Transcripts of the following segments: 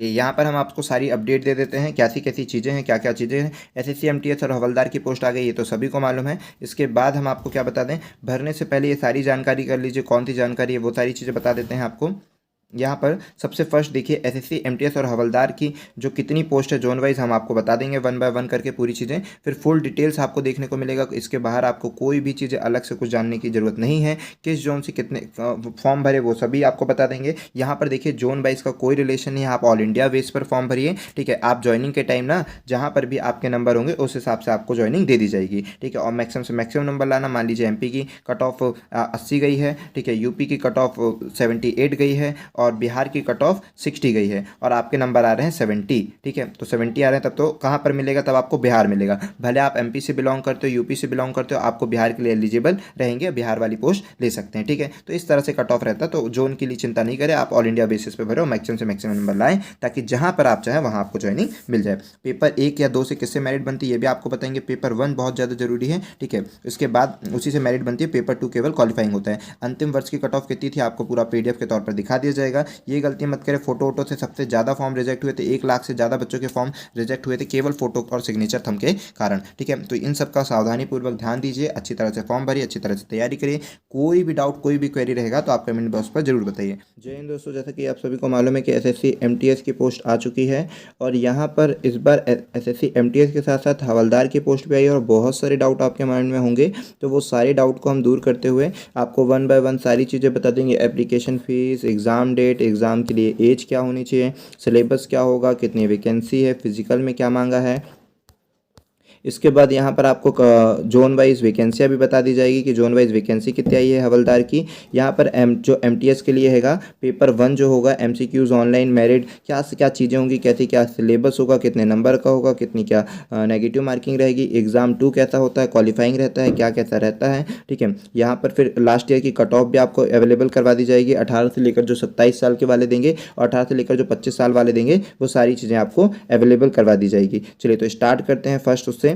यहाँ पर हम आपको सारी अपडेट दे देते हैं, कैसी कैसी चीज़ें हैं, क्या क्या चीज़ें हैं। एसएससी एमटीएस और हवलदार की पोस्ट आ गई, ये तो सभी को मालूम है। इसके बाद हम आपको क्या बता दें, भरने से पहले ये सारी जानकारी कर लीजिए, कौन सी जानकारी है वो सारी चीज़ें बता देते हैं आपको। यहाँ पर सबसे फर्स्ट देखिए, एसएससी एमटीएस और हवलदार की जो कितनी पोस्ट है जोन वाइज हम आपको बता देंगे वन बाय वन करके पूरी चीज़ें, फिर फुल डिटेल्स आपको देखने को मिलेगा। इसके बाहर आपको कोई भी चीज़ें अलग से कुछ जानने की ज़रूरत नहीं है। किस जोन से कितने फॉर्म भरे वो सभी आपको बता देंगे। यहाँ पर देखिए जोन वाइज का कोई रिलेशन नहीं है, आप ऑल इंडिया बेस पर फॉर्म भरिए, ठीक है। आप ज्वाइनिंग के टाइम ना जहाँ पर भी आपके नंबर होंगे उस हिसाब से आपको ज्वाइनिंग दे दी जाएगी, ठीक है। और मैक्सिमम से मैक्सिमम नंबर लाना, मान लीजिए एमपी की कट ऑफ 80 गई है, ठीक है, यूपी की कट ऑफ 78 गई है और बिहार की कट ऑफ 60 गई है और आपके नंबर आ रहे हैं 70, ठीक है। तो 70 आ रहे हैं तब तो कहाँ पर मिलेगा, तब आपको बिहार मिलेगा। भले आप एमपी से बिलोंग करते हो, यूपी से बिलोंग करते हो, आपको बिहार के लिए एलिजिबल रहेंगे, बिहार वाली पोस्ट ले सकते हैं, ठीक है। तो इस तरह से कट ऑफ रहता है, तो जोन के लिए चिंता नहीं करें, आप ऑल इंडिया बेसिस पे भरे और मैक्सिमम से मैक्सिमम नंबर लाएं ताकि जहाँ पर आप चाहें वहाँ आपको ज्वाइनिंग मिल जाए। पेपर 1 या 2 से किससे मेरिट बनती है ये भी आपको बताएंगे। पेपर 1 बहुत ज़्यादा जरूरी है, ठीक है। इसके बाद उसी से मेरिट बनती है। पेपर 2 केवल क्वालिफाइंग होता है। अंतिम वर्ष की कट ऑफ कितनी थी आपको पूरा पीडीएफ के तौर पर दिखा दिया जाएगा। ये गलती मत करें, फोटो वोटो से सबसे ज़्यादा फॉर्म रिजेक्ट हुए थे, 1 लाख से ज़्यादा बच्चों के फॉर्म रिजेक्ट हुए थे केवल फोटो और सिग्नेचर थंब के कारण, ठीक है। तो इन सब का सावधानीपूर्वक ध्यान दीजिए, अच्छी तरह से फॉर्म भरिए, अच्छी तरह से तैयारी करिए। कोई भी डाउट, कोई भी क्वेरी रहेगा तो आप कमेंट बॉक्स पर जरूर बताइए। जय हिंद दोस्तों, जैसा कि आप सभी को मालूम है कि एसएससी एमटीएस की पोस्ट आ चुकी है और यहाँ पर इस बार एसएससी एमटीएस के साथ साथ हवलदार की पोस्ट भी आई है और बहुत सारे डाउट आपके माइंड में होंगे, तो वो सारे डाउट को हम दूर करते हुए आपको वन बाय वन सारी चीज़ें बता देंगे। Application fees, exam date, exam के लिए एज क्या होनी चाहिए, सिलेबस क्या होगा, कितनी वैकेंसी है, फिजिकल में क्या मांगा है। इसके बाद यहाँ पर आपको जोन वाइज वैकेंसियाँ भी बता दी जाएगी कि जोन वाइज वैकेंसी कितनी आई है हवलदार की। यहाँ पर जो एमटीएस के लिए हैगा, पेपर 1 जो होगा एमसीक्यूज, ऑनलाइन मेरिट, क्या क्या चीज़ें होंगी, कैसी क्या सिलेबस होगा, कितने नंबर का होगा, कितनी क्या नेगेटिव मार्किंग रहेगी, एग्ज़ाम 2 कैसा होता है, क्वालिफाइंग रहता है, क्या कैसा रहता है, ठीक है। यहाँ पर फिर लास्ट ईयर की कट ऑफ भी आपको अवेलेबल करवा दी जाएगी। 18 से लेकर जो 27 साल के वाले देंगे और 18 से लेकर जो 25 साल वाले देंगे वो सारी चीज़ें आपको अवेलेबल करवा दी जाएगी। चलिए तो स्टार्ट करते हैं फर्स्ट उससे।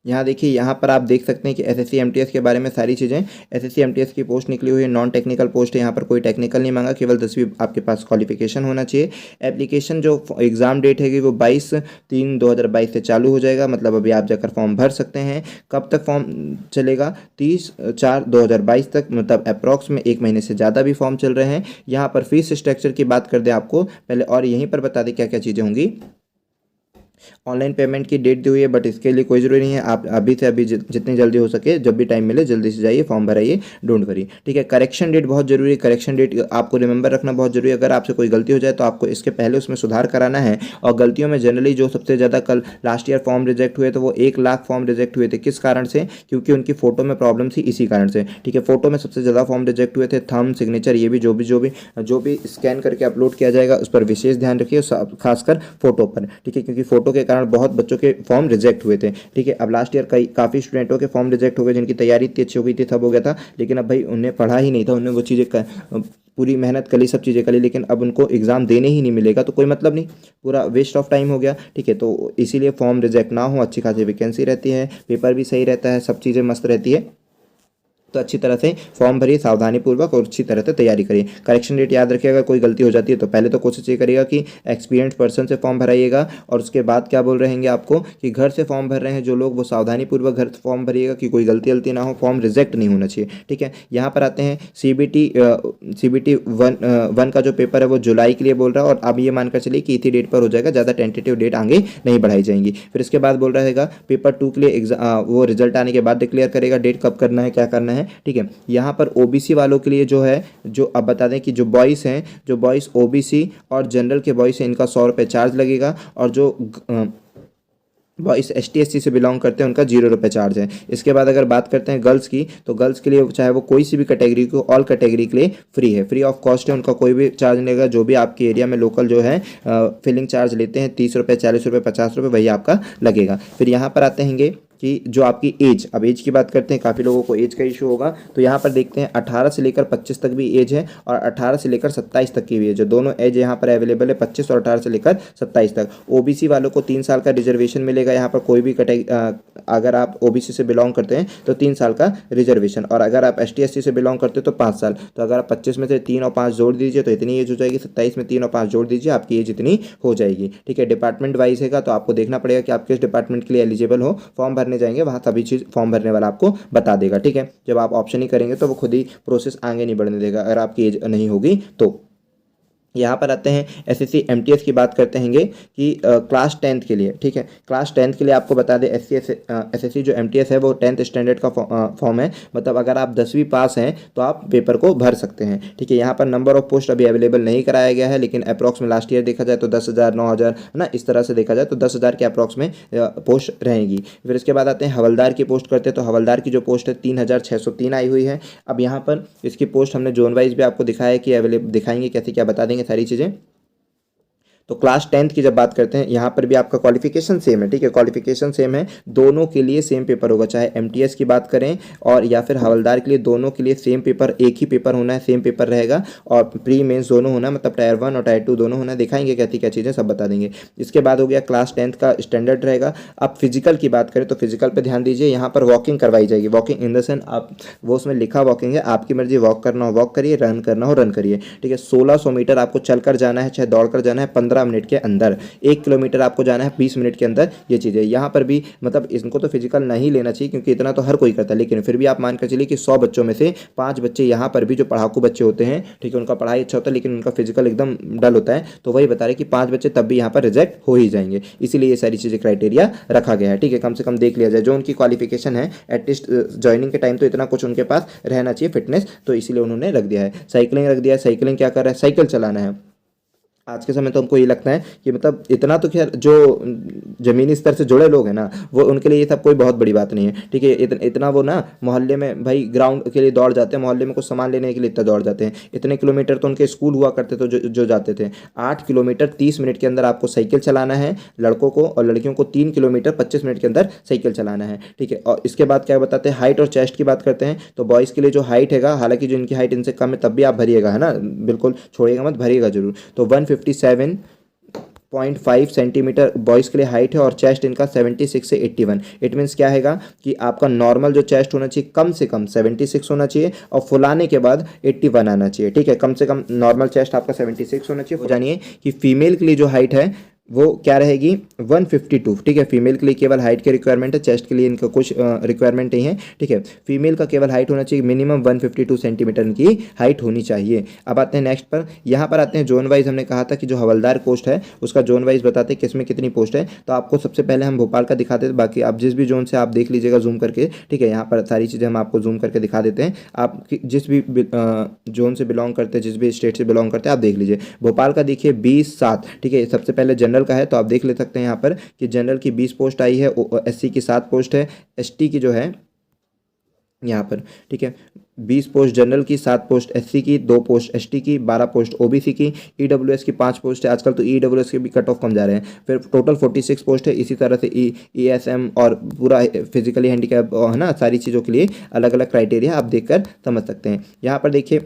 यहाँ देखिए, यहाँ पर आप देख सकते हैं कि एसएससी एमटीएस के बारे में सारी चीज़ें। एसएससी एमटीएस की पोस्ट निकली हुई है, नॉन टेक्निकल पोस्ट है, यहाँ पर कोई टेक्निकल नहीं मांगा, केवल 10वीं आपके पास क्वालिफिकेशन होना चाहिए। एप्लीकेशन जो एग्ज़ाम डेट है वो 22/3/2022 से चालू हो जाएगा, मतलब अभी आप जाकर फॉर्म भर सकते हैं। कब तक फॉर्म चलेगा, 30/4/2022 तक, मतलब अप्रॉक्स में 1 महीने से ज़्यादा भी फॉर्म चल रहे हैं। यहाँ पर फीस स्ट्रक्चर की बात कर दें आपको पहले और यहीं पर बता दें क्या क्या चीज़ें होंगी। ऑनलाइन पेमेंट की डेट दी हुई है बट इसके लिए कोई ज़रूरी नहीं है, आप अभी से अभी जितनी जल्दी हो सके, जब भी टाइम मिले जल्दी से जाइए, फॉर्म भराइए, डोंट वरी, ठीक है। करेक्शन डेट बहुत जरूरी है, करेक्शन डेट आपको रिमेंबर रखना बहुत जरूरी है। अगर आपसे कोई गलती हो जाए तो आपको इसके पहले उसमें सुधार कराना है। और गलतियों में जनरली जो सबसे ज़्यादा कल लास्ट ईयर फॉर्म रिजेक्ट हुए थे वो 1 लाख फॉर्म रिजेक्ट हुए थे। किस कारण से, क्योंकि उनकी फोटो में प्रॉब्लम थी, इसी कारण से, ठीक है। फोटो में सबसे ज़्यादा फॉर्म रिजेक्ट हुए थे, थंब, सिग्नेचर, ये भी जो भी स्कैन करके अपलोड किया जाएगा उस पर विशेष ध्यान रखिए, खासकर फोटो पर, ठीक है, क्योंकि फोटो के कारण बहुत बच्चों के फॉर्म रिजेक्ट हुए थे, ठीक है। अब लास्ट ईयर काफ़ी स्टूडेंटों के फॉर्म रिजेक्ट हो गए जिनकी तैयारी इतनी अच्छी हो गई थी, सब हो गया था, लेकिन अब भाई उन्हें पढ़ा ही नहीं था, उन्हें वो चीज़ें पूरी मेहनत कर ली, सब चीज़ें कर ली, लेकिन अब उनको एग्ज़ाम देने ही नहीं मिलेगा तो कोई मतलब नहीं, पूरा वेस्ट ऑफ टाइम हो गया, ठीक है। तो इसीलिए फॉर्म रिजेक्ट ना हो, अच्छी खासी वैकेंसी रहती है, पेपर भी सही रहता है, सब चीज़ें मस्त रहती है। तो अच्छी तरह से फॉर्म भरिए, सावधानीपूर्वक और अच्छी तरह से तैयारी करिए। करेक्शन डेट याद रखिए, अगर कोई गलती हो जाती है तो पहले तो कोशिश ये करिएगा कि एक्सपीरियंस पर्सन से फॉर्म भराइएगा। और उसके बाद क्या बोल रहेंगे आपको कि घर से फॉर्म भर रहे हैं जो लोग, वो सावधानीपूर्वक घर से फॉर्म भरिएगा कि कोई गलती ना हो, फॉर्म रिजेक्ट नहीं होना चाहिए, ठीक है। यहाँ पर आते हैं सीबीटी 1 का जो पेपर है वो जुलाई के लिए बोल रहा है और अब ये मानकर चलिए कि इसी डेट पर हो जाएगा, ज़्यादा टेंटेटिव डेट आगे नहीं बढ़ाई जाएंगी। फिर इसके बाद बोल रहेगा पेपर 2 के लिए वो रिजल्ट आने के बाद डिक्लेयर करेगा डेट, कब करना है, क्या करना है, ठीक है। यहाँ पर ओबीसी वालों के लिए जो है, जो अब बता दें कि जो बॉयज़ हैं, जो बॉयज़ ओबीसी और जनरल के बॉयज़ हैं, इनका 100 रुपये चार्ज लगेगा और जो बॉयज़ एसटी एससी से बिलोंग करते हैं उनका 0 रुपये चार्ज है। इसके बाद अगर बात करते हैं गर्ल्स की, तो गर्ल्स के लिए चाहे वो कोई सी भी कैटेगरी को, ऑल कैटेगरी के लिए फ्री है, फ्री ऑफ कॉस्ट है, उनका कोई भी चार्ज नहीं लगेगा। जो भी आपके एरिया में लोकल जो है फिलिंग चार्ज लेते हैं 30 रुपये, 40 रुपये, 50 रुपये, वही आपका लगेगा। फिर यहाँ पर आते हैं कि जो आपकी एज, अब एज की बात करते हैं, काफ़ी लोगों को एज का इशू होगा, तो यहाँ पर देखते हैं 18 से लेकर 25 तक भी एज है और 18 से लेकर 27 तक की भी एज है। दोनों एज यहाँ पर अवेलेबल है, 25 और 18 से लेकर 27 तक। ओबीसी वालों को 3 साल का रिजर्वेशन मिलेगा यहाँ पर, कोई भी अगर आप ओबीसी से बिलोंग करते हैं तो 3 साल का रिजर्वेशन, और अगर आप एसटी एससी से बिलोंग करते हो तो 5 साल। तो अगर आप 25 में से 3 और 5 जोड़ दीजिए तो इतनी एज हो जाएगी, 27 में 3 और 5 जोड़ दीजिए आपकी एज इतनी हो जाएगी। ठीक है, डिपार्टमेंट वाइज है तो आपको देखना पड़ेगा कि आप किस डिपार्टमेंट के लिए एलिजिबल हो। फॉर्म भरने जाएंगे वहाँ सभी चीज़ फॉर्म भरने वाला आपको बता देगा। ठीक है, जब आप ऑप्शन ही करेंगे तो वो खुद ही प्रोसेस आगे नहीं बढ़ने देगा अगर आपकी एज नहीं होगी तो। यहाँ पर आते हैं एसएससी एमटीएस की बात करते हैं कि क्लास 10th के लिए। ठीक है, क्लास 10th के लिए आपको बता दें एसएससी जो एमटीएस है वो 10th स्टैंडर्ड का फॉर्म है, मतलब अगर आप 10वीं पास हैं तो आप पेपर को भर सकते हैं। ठीक है, यहाँ पर नंबर ऑफ पोस्ट अभी अवेलेबल नहीं कराया गया है, लेकिन अप्रॉक्स में लास्ट ईयर देखा जाए तो 10,000 9,000 है ना, इस तरह से देखा जाए तो 10,000 के अप्रॉक्स में पोस्ट रहेंगी। फिर इसके बाद आते हैं हवलदार की पोस्ट करते हैं, तो हवलदार की जो पोस्ट है 3,603 आई हुई है। अब यहाँ पर इसकी पोस्ट हमने जोन वाइज भी आपको दिखाया है कि अवेलेबल, दिखाएंगे कैसे क्या बता देंगे सारी चीज़ें। तो क्लास 10th की जब बात करते हैं यहाँ पर भी आपका क्वालिफिकेशन सेम है। ठीक है, क्वालिफिकेशन सेम है, दोनों के लिए सेम पेपर होगा, चाहे एमटीएस की बात करें और या फिर हवलदार के लिए, दोनों के लिए सेम पेपर, एक ही पेपर होना है, सेम पेपर रहेगा और प्री मेंस दोनों होना, मतलब टायर 1 और टायर 2 दोनों होना। दिखाएंगे कहती क्या चीज़ें सब बता देंगे। इसके बाद हो गया क्लास 10th का स्टैंडर्ड रहेगा। अब फिजिकल की बात करें तो फिजिकल पर ध्यान दीजिए, यहाँ पर वॉकिंग करवाई जाएगी। वॉकिंग इन द सेंस आप, वो उसमें लिखा वॉकिंग है, आपकी मर्जी, वॉक करना हो वॉक करिए, रन करना हो रन करिए। ठीक है, 1600 मीटर आपको चलकर जाना है, चाहे दौड़ कर जाना है 15 मिनट के अंदर। 1 किलोमीटर आपको जाना है 20 मिनट के अंदर। ये चीज़ है यहाँ पर भी, मतलब इनको तो फिजिकल नहीं लेना चाहिए क्योंकि इतना तो हर कोई करता है, लेकिन फिर भी आप मानकर चलिए कि 100 बच्चों में से 5 बच्चे यहाँ पर भी जो पढ़ाकू बच्चे होते हैं, ठीक है, उनका पढ़ाई अच्छा होता है लेकिन उनका फिजिकल एकदम डल होता है, तो वही बता रहे कि 5 बच्चे तब भी यहाँ पर रिजेक्ट हो ही जाएंगे। इसीलिए ये सारी चीज़ें क्राइटेरिया रखा गया है। ठीक है, कम से कम देख लिया जाए जो उनकी क्वालिफिकेशन है, एटलीस्ट ज्वाइनिंग के टाइम तो इतना कुछ उनके पास रहना चाहिए फिटनेस, तो इसीलिए उन्होंने रख दिया है। साइकिलिंग रख दिया है, साइकिलिंग क्या कर रहा है, साइकिल चलाना है। आज के समय तो हमको ये लगता है कि मतलब इतना तो खैर जो ज़मीनी स्तर से जुड़े लोग हैं ना, वो उनके लिए ये सब कोई बहुत बड़ी बात नहीं है। ठीक है, इतना वो ना मोहल्ले में भाई ग्राउंड के लिए दौड़ जाते हैं, मोहल्ले में कुछ सामान लेने के लिए इतना दौड़ जाते हैं। इतने किलोमीटर तो उनके स्कूल हुआ करते थे जो जाते थे। 8 किलोमीटर 30 मिनट के अंदर आपको साइकिल चलाना है लड़कों को, और लड़कियों को 3 किलोमीटर 25 मिनट के अंदर साइकिल चलाना है। ठीक है, और इसके बाद क्या बताते हैं, हाइट और चेस्ट की बात करते हैं। तो बॉयज़ के लिए जो हाइट हैगा, हालांकि जो इनकी हाइट इनसे कम है तब भी आप भरिएगा, है ना, बिल्कुल छोड़िएगा मत, भरिएगा जरूर। तो 157.5 सेंटीमीटर बॉयज़ के लिए हाइट है और चेस्ट इनका 76 से 81। इट मीन्स क्या हैगा कि आपका नॉर्मल जो चेस्ट होना चाहिए कम से कम 76 होना चाहिए और फुलाने के बाद 81 आना चाहिए। ठीक है, कम से कम नॉर्मल चेस्ट आपका 76 होना चाहिए। हो जानिए कि फीमेल के लिए जो हाइट है वो क्या रहेगी, 152। ठीक है, फीमेल के लिए केवल हाइट की रिक्वायरमेंट है, चेस्ट के लिए इनका कुछ रिक्वायरमेंट नहीं है। ठीक है, फीमेल का केवल हाइट होना चाहिए मिनिमम 152 सेंटीमीटर की हाइट होनी चाहिए। अब आते हैं नेक्स्ट पर, यहाँ पर आते हैं जोन वाइज। हमने कहा था कि जो हवलदार पोस्ट है उसका जोन वाइज बताते हैं किसमें कितनी पोस्ट है। तो आपको सबसे पहले हम भोपाल का दिखाते थे, बाकी आप जिस भी जोन से आप देख लीजिएगा जूम करके। ठीक है, यहाँ पर सारी चीज़ें हम आपको जूम करके दिखा देते हैं। आप जिस भी जोन से बिलोंग करते हैं, जिस भी स्टेट से बिलोंग करते हैं, आप देख लीजिए। भोपाल का देखिए 20/7। ठीक है, सबसे पहले जनरल का है तो आप देख ले सकते हैं यहाँ पर कि जनरल की 20 पोस्ट आई है, एससी की 7 पोस्ट है, एसटी की जो है यहाँ पर, ठीक है, 20 पोस्ट जनरल की, 7 पोस्ट एससी की, 2 पोस्ट एसटी की, 12 पोस्ट ओबीसी की, ईडब्ल्यूएस की 5 पोस्ट है। आजकल तो ईडब्ल्यूएस के भी कट ऑफ कम जा रहे हैं। फिर टोटल 46 पोस्ट है। इसी तरह से ईएसएम और पूरा फिजिकली हैंडीकैप है ना, सारी चीज़ों के लिए अलग अलग क्राइटेरिया आप देखकर समझ सकते हैं। यहाँ पर देखिए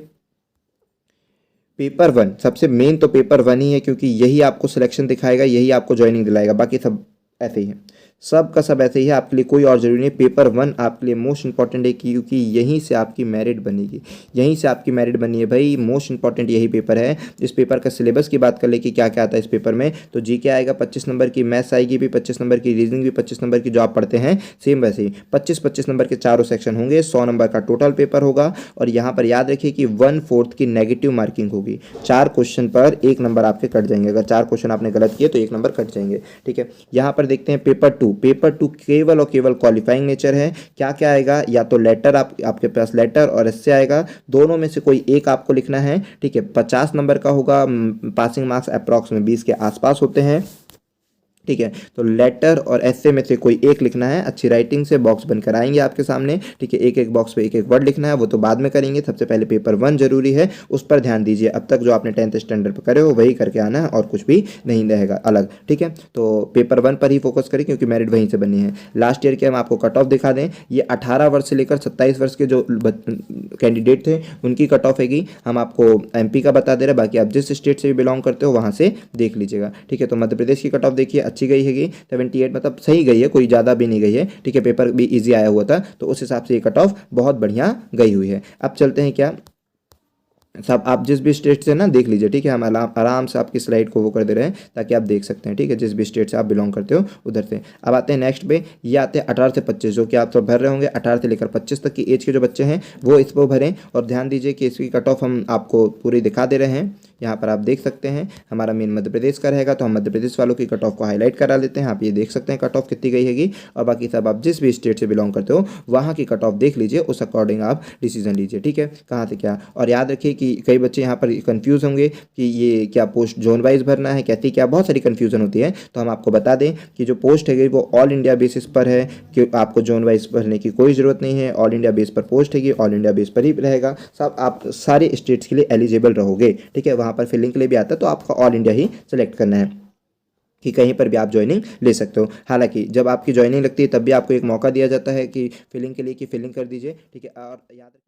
पेपर 1 सबसे मेन तो पेपर 1 ही है, क्योंकि यही आपको सिलेक्शन दिखाएगा, यही आपको ज्वाइनिंग दिलाएगा। बाकी सब ऐसे ही है, सब का सब ऐसे ही है, आपके लिए कोई और जरूरी नहीं। पेपर 1 आपके लिए मोस्ट इंपॉर्टेंट है क्योंकि यहीं से आपकी मेरिट बनेगी, यहीं से आपकी मेरिट बनी है भाई। मोस्ट इंपॉर्टेंट यही पेपर है। इस पेपर का सिलेबस की बात कर ले कि क्या क्या आता है इस पेपर में, तो जीके आएगा 25 नंबर की, मैथ्स आएगी भी 25 नंबर की, रीजनिंग भी 25 नंबर की, जो आप पढ़ते हैं सेम वैसे ही 25-25 नंबर के चारों सेक्शन होंगे। 100 नंबर का टोटल पेपर होगा। और यहाँ पर याद रखिए कि 1/4 की नेगेटिव मार्किंग होगी। 4 क्वेश्चन पर 1 नंबर आपके कट जाएंगे। अगर 4 क्वेश्चन आपने गलत किए तो 1 नंबर कट जाएंगे। ठीक है, यहाँ पर देखते हैं पेपर 2। पेपर 2 केवल और केवल क्वालिफाइंग नेचर है। क्या क्या आएगा, या तो लेटर, आपके पास लेटर और एस्से आएगा, दोनों में से कोई एक आपको लिखना है। ठीक है, 50 नंबर का होगा, पासिंग मार्क्स अप्रॉक्स में 20 के आसपास होते हैं। ठीक है। तो लेटर और एसे में से कोई एक लिखना है, अच्छी राइटिंग से बॉक्स बनकर आएंगे आपके सामने, ठीक है। एक एक बॉक्स पे एक एक वर्ड लिखना है, वो तो बाद में करेंगे, सबसे पहले पेपर 1 जरूरी है, उस पर ध्यान दीजिए। अब तक जो आपने 10th स्टैंडर्ड पर करे हो वही करके आना है और कुछ भी नहीं रहेगा अलग, ठीक है। तो पेपर 1 पर ही फोकस करें क्योंकि मेरिट वहीं से बनी है। लास्ट ईयर के हम आपको कट ऑफ दिखा दें, ये 18 वर्ष से लेकर 27 वर्ष के जो कैंडिडेट थे उनकी कट ऑफ हैगी। हम आपको एमपी का बता दे रहे हैं, बाकी आप जिस स्टेट से भी बिलोंग करते हो वहाँ से देख लीजिएगा, ठीक है। तो मध्य प्रदेश की कट ऑफ देखिए अच्छी गई हैगी, 78, मतलब सही गई है, कोई ज़्यादा भी नहीं गई है, ठीक है। पेपर भी ईजी आया हुआ था तो उस हिसाब से ये कट ऑफ बहुत बढ़िया गई हुई है। अब चलते हैं क्या, सब आप जिस भी स्टेट से ना देख लीजिए, ठीक है। हम आराम से आपकी स्लाइड को वो कर दे रहे हैं ताकि आप देख सकते हैं, ठीक है, जिस भी स्टेट से आप बिलोंग करते हो उधर से। अब आते हैं नेक्स्ट पे, ये आते हैं 18 से 25, जो कि आप सब भर रहे होंगे। 18 से लेकर 25 तक की एज के जो बच्चे हैं वो इस पर भरें, और ध्यान दीजिए कि इसकी कट ऑफ हम आपको पूरी दिखा दे रहे हैं। यहाँ पर आप देख सकते हैं हमारा मेन मध्य प्रदेश का रहेगा, तो हम मध्य प्रदेश वालों की कट ऑफ को हाईलाइट करा लेते हैं। आप ये देख सकते हैं कट ऑफ कितनी गई हैगी, और बाकी सब आप जिस भी स्टेट से बिलोंग करते हो वहाँ की कट ऑफ देख लीजिए, उस अकॉर्डिंग आप डिसीजन लीजिए, ठीक है, कहाँ से क्या। और याद रखिए कि कई बच्चे यहाँ पर कंफ्यूज होंगे कि ये क्या पोस्ट जोन वाइज भरना है, कैसी क्या, बहुत सारी कंफ्यूजन होती है। तो हम आपको बता दें कि जो पोस्ट है वो ऑल इंडिया बेसिस पर है, कि आपको जोन वाइज भरने की कोई ज़रूरत नहीं है। ऑल इंडिया बेस पर पोस्ट है, ऑल इंडिया बेस पर ही रहेगा, सब आप सारे स्टेट्स के लिए एलिजिबल रहोगे, ठीक है। वहाँ पर फिलिंग के लिए भी आता है, तो आपका ऑल इंडिया ही सेलेक्ट करना है कि कहीं पर भी आप ज्वाइनिंग ले सकते हो। हालांकि जब आपकी ज्वाइनिंग लगती है तब भी आपको एक मौका दिया जाता है कि फिलिंग के लिए कि फिलिंग कर दीजिए, ठीक है। और याद